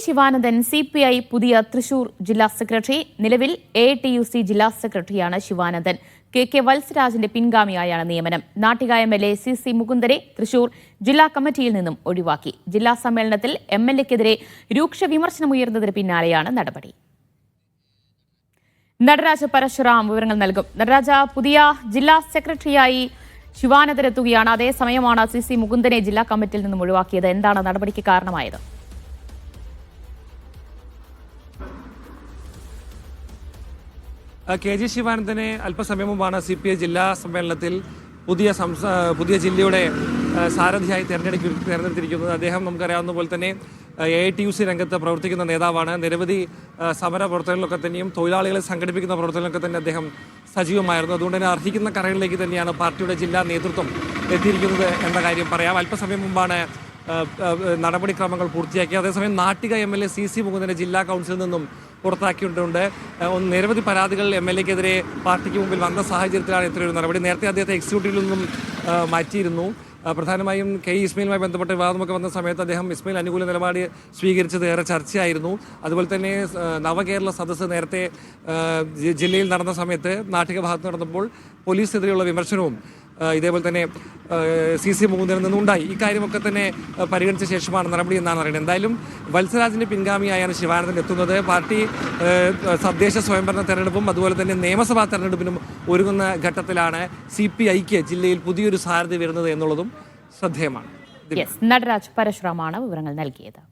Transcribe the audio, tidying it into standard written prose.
Sivanandan CPI പുതിയ തൃശൂർ ജില്ലാ secretary. നിലവിൽ AATUC ജില്ലാ സെക്രട്ടറിയാണ് ശിവാനന്ദൻ. KK വത്സരാജിന്റെ പിൻഗാമിയായാണ് നിയമനം. നാട്ടിക MLA CC മുകുന്ദനെ തൃശൂർ ജില്ലാ കമ്മിറ്റിയിൽ നിന്നും ഒഴിവാക്കി. ജില്ലാ സമ്മേളനത്തിൽ MLAക്കെതിരെ രൂക്ഷ വിമർശനമുയർന്നതിന് പിന്നാലെയാണ് നടപടി. നടരാജ പരശുറാം വിവരങ്ങൾ നൽകും. നടരാജ, പുതിയ ജില്ലാ സെക്രട്ടറിയായി ശിവാനന്ദൻ എത്തുകയാണ്. അതേസമയമാണ് CC മുകുന്ദനെ ജില്ലാ കമ്മിറ്റിയിൽ നിന്നും ഒഴിവാക്കിയത്. എന്താണ് നടപടിക്ക് കാരണമായത്? KG ശിവാനന്ദനെ അല്പസമയം മുമ്പാണ് CPI ജില്ലാ സമ്മേളനത്തിൽ പുതിയ ജില്ലയുടെ സാരഥിയായി തെരഞ്ഞെടുത്തിരിക്കുന്നത്. അദ്ദേഹം നമുക്കറിയാവുന്ന പോലെ തന്നെ AATUC രംഗത്ത് പ്രവർത്തിക്കുന്ന നേതാവാണ്. നിരവധി സമര പ്രവർത്തനങ്ങളിലൊക്കെ തന്നെയും തൊഴിലാളികളെ സംഘടിപ്പിക്കുന്ന പ്രവർത്തനങ്ങളൊക്കെ തന്നെ അദ്ദേഹം സജീവമായിരുന്നു. അതുകൊണ്ട് തന്നെ അർഹിക്കുന്ന കരകളിലേക്ക് തന്നെയാണ് പാർട്ടിയുടെ ജില്ലാ നേതൃത്വം എത്തിയിരിക്കുന്നത് എന്ന കാര്യം പറയാം. അല്പസമയം മുമ്പാണ് നടപടിക്രമങ്ങൾ പൂർത്തിയാക്കി. അതേസമയം നാട്ടിക MLA CC മുകുന്ദനെ ജില്ലാ കൗൺസിലിൽ നിന്നും പുറത്താക്കിയിട്ടുണ്ട്. നിരവധി പരാതികൾ MLAക്കെതിരെ പാർട്ടിക്ക് മുമ്പിൽ വന്ന സാഹചര്യത്തിലാണ് ഇത്രയൊരു നടപടി. നേരത്തെ അദ്ദേഹത്തെ എക്സിക്യൂട്ടീവിൽ നിന്നും മാറ്റിയിരുന്നു. പ്രധാനമായും K ഇസ്മയിലുമായി ബന്ധപ്പെട്ട വിവാദമൊക്കെ വന്ന സമയത്ത് അദ്ദേഹം ഇസ്മയിൽ അനുകൂല നിലപാട് സ്വീകരിച്ചത് ഏറെ ചർച്ചയായിരുന്നു. അതുപോലെ തന്നെ നവകേരള സദസ്സ് നേരത്തെ ജില്ലയിൽ നടന്ന സമയത്ത് നാട്ടിക ഭാഗത്ത് നടന്നപ്പോൾ പോലീസിനെതിരെയുള്ള വിമർശനവും ഇതേപോലെ തന്നെ CC മുകുന്ദനിൽ നിന്നുണ്ടായി. ഇക്കാര്യമൊക്കെ തന്നെ പരിഗണിച്ച ശേഷമാണ് നടപടി എന്നാണ് അറിയുന്നത്. എന്തായാലും വത്സരാജിൻ്റെ പിൻഗാമിയായാണ് ശിവാനന്ദൻ എത്തുന്നത്. പാർട്ടി തദ്ദേശ സ്വയംഭരണ തെരഞ്ഞെടുപ്പും അതുപോലെ തന്നെ നിയമസഭാ തെരഞ്ഞെടുപ്പിനും ഒരുങ്ങുന്ന ഘട്ടത്തിലാണ് CPIക്ക് ജില്ലയിൽ പുതിയൊരു സാരഥി വരുന്നത് എന്നുള്ളതും ശ്രദ്ധേയമാണ്. നടരാജ് പരശുറാമാണ് വിവരങ്ങൾ നൽകിയത്.